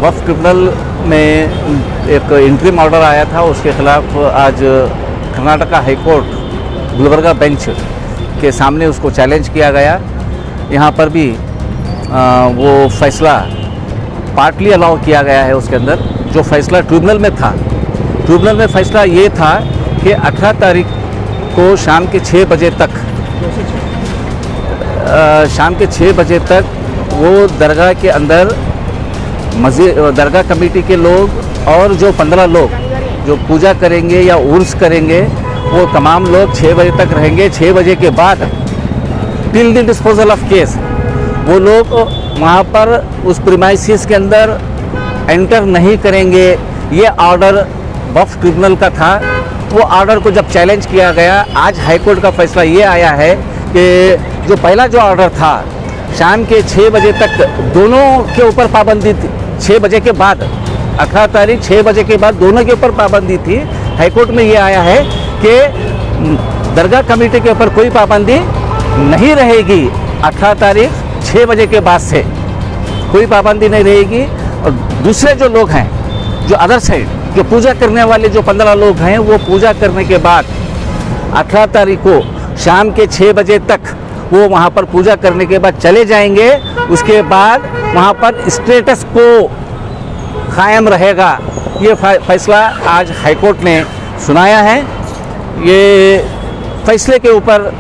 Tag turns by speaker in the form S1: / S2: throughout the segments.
S1: वक्फ tribunal में एक interim order आया था, उसके खिलाफ आज Karnataka high court Gulbarga bench के सामने उसको चैलेंज किया गया। यहाँ पर भी वो फैसला पार्टली अलाउ किया गया है। उसके अंदर जो फैसला ट्रिब्यूनल में था, ट्रिब्यूनल में फैसला ये था कि 18 तारीख को शाम के 6 बजे तक वो दरगाह के अंदर दरगाह कमेटी के लोग और जो 15 लोग जो पूजा करेंगे या उर्स करेंगे, वो तमाम लोग 6 बजे तक रहेंगे। 6 बजे के बाद till the disposal of case वो लोग वहाँ पर उस प्रीमाइसिस के अंदर एंटर नहीं करेंगे। ये ऑर्डर वक्फ ट्रिब्यूनल का था। वो ऑर्डर को जब चैलेंज किया गया, आज हाई कोर्ट का फैसला ये आया है कि जो पहला जो ऑर्डर था शाम के 6 बजे तक दोनों के ऊपर पाबंदी थी। 6 बजे के बाद 18 तारीख 6 बजे के बाद दोनों के ऊपर पाबंदी थी। हाई कोर्ट में ये आया है कि दरगाह कमेटी के ऊपर कोई पाबंदी नहीं रहेगी। 18 तारीख 6 बजे के बाद से कोई पाबंदी नहीं रहेगी। और दूसरे जो लोग हैं, जो अदर साइड जो पूजा करने वाले जो 15 लोग हैं, वो पूजा करने के बाद 18 तारीख को शाम के 6 बजे तक वो वहाँ पर पूजा करने के बाद चले जाएंगे। उसके बाद वहाँ पर स्टेटस को कायम रहेगा। ये फैसला आज हाई कोर्ट ने सुनाया है। ये फैसले के ऊपर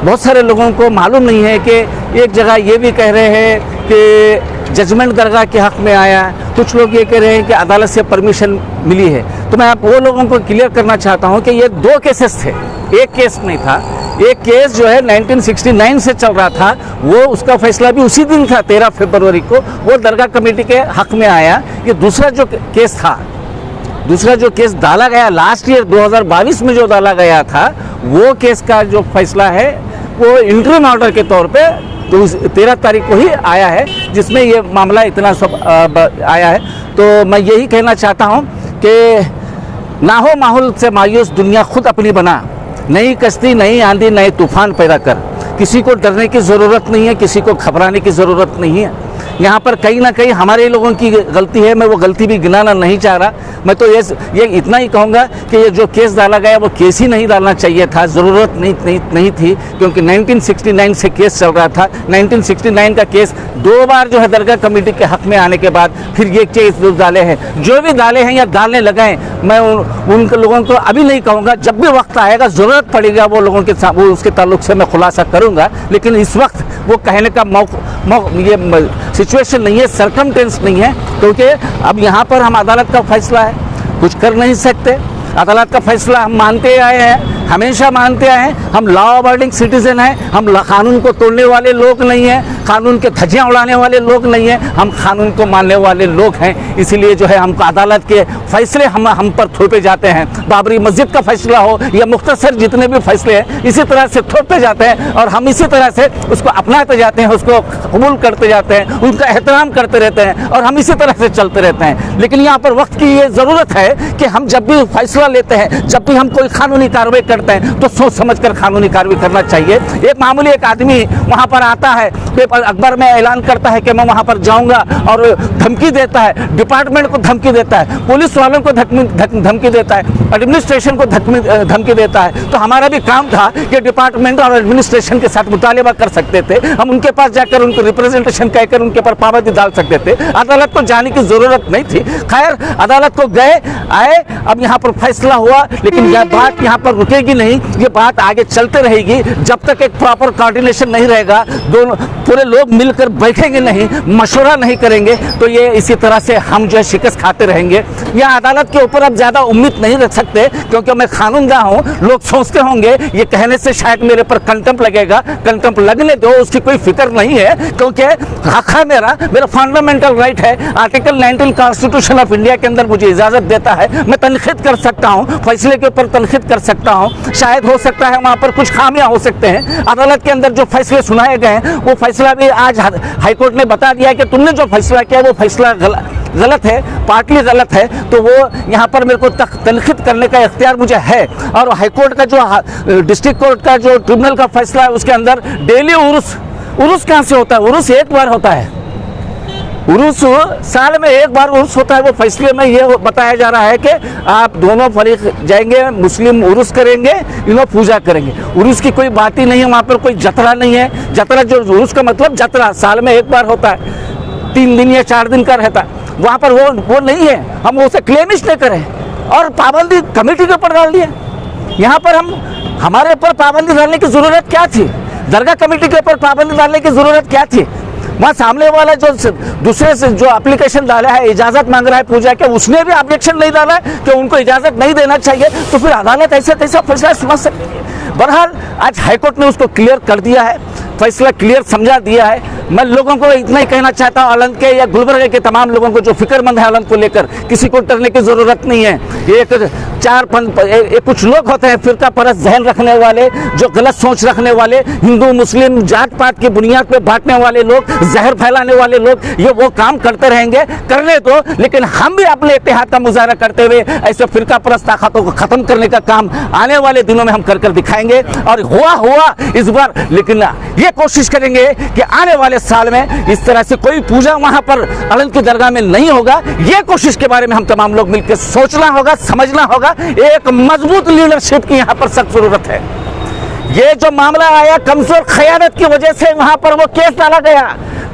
S1: बहुत सारे लोगों को मालूम नहीं है कि एक जगह ये भी कह रहे हैं कि जजमेंट दरगाह के हक़ में आया, कुछ लोग ये कह रहे हैं कि अदालत से परमिशन मिली है। तो मैं आप वो लोगों को क्लियर करना चाहता हूँ कि ये 2 केसेस थे, एक केस नहीं था। एक केस जो है 1969 से चल रहा था, वो उसका फैसला भी उसी दिन था 13 फरवरी को, वो दरगाह कमेटी के हक़ में आया। ये दूसरा जो केस था, दूसरा जो केस डाला गया लास्ट ईयर 2022 में जो डाला गया था, वो केस का जो फैसला है वो इंटरिम ऑर्डर के तौर पे तो 13 तारीख को ही आया है, जिसमें ये मामला इतना सब आया है। तो मैं यही कहना चाहता हूँ कि ना हो माहौल से मायूस दुनिया खुद अपनी बना, नई कश्ती नई आंधी नए तूफान पैदा कर। किसी को डरने की ज़रूरत नहीं है, किसी को घबराने की ज़रूरत नहीं है। यहाँ पर कहीं ना कहीं हमारे लोगों की गलती है। मैं वो गलती भी गिनाना नहीं चाह रहा। मैं तो ये इतना ही कहूँगा कि ये जो केस डाला गया वो केस ही नहीं डालना चाहिए था, ज़रूरत नहीं थी, क्योंकि 1969 से केस चल रहा था। 1969 का केस 2 बार जो है दरगाह कमेटी के हक़ में आने के बाद फिर ये केस जो डाले हैं, जो भी डाले हैं या डालने लगाएं, मैं उन लोगों को अभी नहीं कहूँगा। जब भी वक्त आएगा, ज़रूरत पड़ेगा, वो लोगों के वो उसके ताल्लुक से मैं खुलासा करूँगा। लेकिन इस वक्त वो कहने का ये सिचुएशन नहीं है, सर्कमटेंस नहीं है, क्योंकि अब यहाँ पर हम अदालत का फैसला है, कुछ कर नहीं सकते। अदालत का फैसला हम मानते आए हैं, हमेशा मानते आए हैं। हम लॉ अबाइडिंग सिटीजन हैं, हम कानून को तोड़ने वाले लोग नहीं हैं, कानून के धज्जियाँ उड़ाने वाले लोग नहीं हैं, हम कानून को मानने वाले लोग हैं। इसीलिए जो है हमको अदालत के फैसले हम पर थोपे जाते हैं। बाबरी मस्जिद का फैसला हो या मुख्तसर जितने भी फैसले हैं, इसी तरह से थोपे जाते हैं और हम इसी तरह से उसको अपनाते जाते हैं, उसको कबूल करते जाते हैं, उनका एहतराम करते रहते हैं और हम इसी तरह से चलते रहते हैं। लेकिन यहाँ पर वक्त की ये ज़रूरत है कि हम जब भी फैसला लेते हैं, जब भी हम कोई कानूनी कार्रवाई करते हैं, तो सोच समझ कर कानूनी कार्रवाई करना चाहिए। एक मामूली एक आदमी वहाँ पर आता है, पेपर अखबार में ऐलान करता है कि मैं वहाँ पर जाऊँगा और धमकी देता है, डिपार्टमेंट को धमकी देता है, पुलिस वालों को धमकी देता है, एडमिनिस्ट्रेशन को धमकी देता है। तो हमारा भी काम था कि डिपार्टमेंट और एडमिनिस्ट्रेशन के साथ मुतालिबा कर सकते थे, हम उनके पास जाकर उनको रिप्रेजेंटेशन कहकर उनके ऊपर पाबंदी डाल सकते थे। अदालत को जाने की ज़रूरत नहीं थी। खैर, अदालत को गए आए, अब यहाँ पर फैसला हुआ, लेकिन यह बात यहाँ पर रुकेगी नहीं। ये बात आगे चलते रहेगी जब तक एक प्रॉपर कोऑर्डिनेशन नहीं रहेगा, दोनों पूरे लोग मिलकर बैठेंगे नहीं, मशवरा नहीं करेंगे, तो ये इसी तरह से हम जो है शिकस्त खाते रहेंगे। यहाँ अदालत के ऊपर अब ज़्यादा उम्मीद नहीं रख सकते, क्योंकि मैं कानूनदा हूँ। लोग सोचते होंगे ये कहने से शायद मेरे पर कंटेम्प्ट लगेगा। कंटेम्प्ट लगने दो, उसकी कोई फिक्र नहीं है, क्योंकि हक है मेरा फंडामेंटल राइट है। आर्टिकल 19 कॉन्स्टिट्यूशन ऑफ इंडिया के अंदर मुझे इजाज़त देता है, मैं तनखीद कर सकता हूँ, फैसले के ऊपर तनखीद कर सकता हूँ। शायद हो सकता है वहाँ पर कुछ खामियां हो सकते हैं। अदालत के अंदर जो फैसले सुनाए गए हैं, वो फैसला भी आज हाईकोर्ट ने बता दिया है कि तुमने जो फैसला किया वो फैसला गलत है, पार्टली गलत है। तो वो यहाँ पर मेरे को तनखीद करने का इख्तियार मुझे है। और हाईकोर्ट का जो डिस्ट्रिक्ट कोर्ट का जो ट्रिब्यूनल का फैसला है, उसके अंदर डेली उर्स कहाँ से होता है? उर्स एक बार होता है, उर्स साल में एक बार उर्स होता है, वो फैसले में ये बताया जा रहा है कि आप दोनों फरीक जाएंगे, मुस्लिम उर्स करेंगे, इन्हों पूजा करेंगे। उर्स की कोई बात ही नहीं है, वहाँ पर कोई जतरा नहीं है। जतरा जो उर्स का मतलब जतरा साल में एक बार होता है, 3 दिन या 4 दिन का रहता है, वहाँ पर वो नहीं है। हम उसे क्लेमिश नहीं करें और पाबंदी कमेटी के ऊपर डाल दिए। यहाँ पर हमारे ऊपर पाबंदी डालने की ज़रूरत क्या थी? दरगाह कमेटी के ऊपर पाबंदी डालने की ज़रूरत क्या थी? वहाँ सामने वाला जो दूसरे से जो एप्लीकेशन डाला है, इजाज़त मांग रहा है पूजा के, उसने भी ऑब्जेक्शन नहीं डाला है कि उनको इजाज़त नहीं देना चाहिए, तो फिर अदालत ऐसे कैसा फैसला समझ सकती है? बहरहाल आज हाईकोर्ट ने उसको क्लियर कर दिया है, फैसला क्लियर समझा दिया है। मैं लोगों को इतना ही कहना चाहता हूँ, अलंग के या गुलबर्गा के तमाम लोगों को जो फिक्रमंद है अलंग को लेकर, किसी को डरने की ज़रूरत नहीं है। ये कुछ लोग होते हैं फिरका परस्त जहन रखने वाले, जो गलत सोच रखने वाले, हिंदू मुस्लिम जात पात की बुनियाद पे बांटने वाले लोग, जहर फैलाने वाले लोग, ये वो काम करते रहेंगे, करने दो। लेकिन हम भी अपने इत्तेहाद का मुजाहरा करते हुए ऐसे फिरका परस्त ताकतों को ख़त्म करने का काम आने वाले दिनों में हम कर दिखाएंगे। और हुआ इस बार, लेकिन ये कोशिश करेंगे कि आने वाले साल में इस तरह से कोई पूजा वहाँ पर अलंग की दरगाह में नहीं होगा। ये कोशिश के बारे में हम तमाम लोग मिलकर सोचना होगा, समझना होगा। एक मजबूत लीडरशिप की यहाँ पर सख्त जरूरत है। ये जो मामला आया कमजोर क़यादत की वजह से वहाँ पर वो केस डाला गया,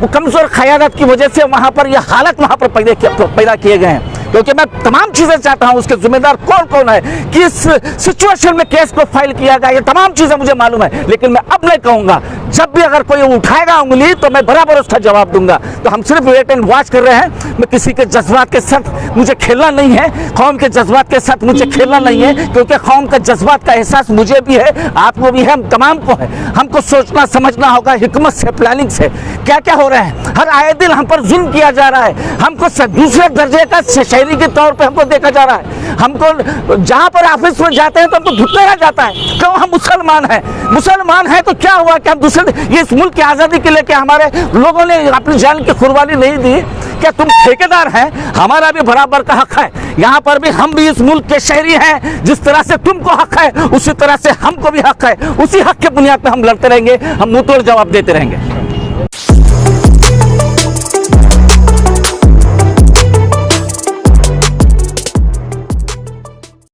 S1: वो कमजोर क़यादत की वजह से वहाँ पर ये हालत वहाँ पर पैदा किए गए हैं। क्योंकि मैं तमाम चीज़ें चाहता हूँ, उसके जिम्मेदार कौन कौन है, किस सिचुएशन में केस को फाइल किया गया, ये तमाम चीज़ें मुझे मालूम है। लेकिन मैं अब नहीं कहूँगा, जब भी अगर कोई उठाएगा उंगली तो मैं बराबर उसका जवाब दूंगा। तो हम सिर्फ वेट एंड वॉच कर रहे हैं। मैं किसी के जज्बात के साथ मुझे खेलना नहीं है, कौम के जज्बात के साथ मुझे खेलना नहीं है, क्योंकि कौम का जज्बात का एहसास मुझे भी है, आपको भी है, हम तमाम को है। हमको सोचना समझना होगा हिकमत से, प्लानिंग से, क्या क्या हो रहा है। हर आए दिन हम पर जुल्म किया जा रहा है, हमको दूसरे दर्जे का शहरी के तौर पे हमको देखा जा रहा है। हमको जहाँ पर ऑफिस में जाते हैं तो हमको धुतलाया जाता है, क्यों? हम मुसलमान हैं तो क्या हुआ कि हम दूसरे, ये इस मुल्क की आज़ादी के लिए क्या हमारे लोगों ने अपनी जान की कुर्बानी नहीं दी? क्या तुम ठेकेदार हैं? हमारा भी बराबर का हक है, यहाँ पर भी हम भी इस मुल्क के शहरी हैं। जिस तरह से तुमको हक है उसी तरह से हमको भी हक है। उसी हक के बुनियाद पर हम लड़ते रहेंगे, हम मुंह तोड़ जवाब देते रहेंगे।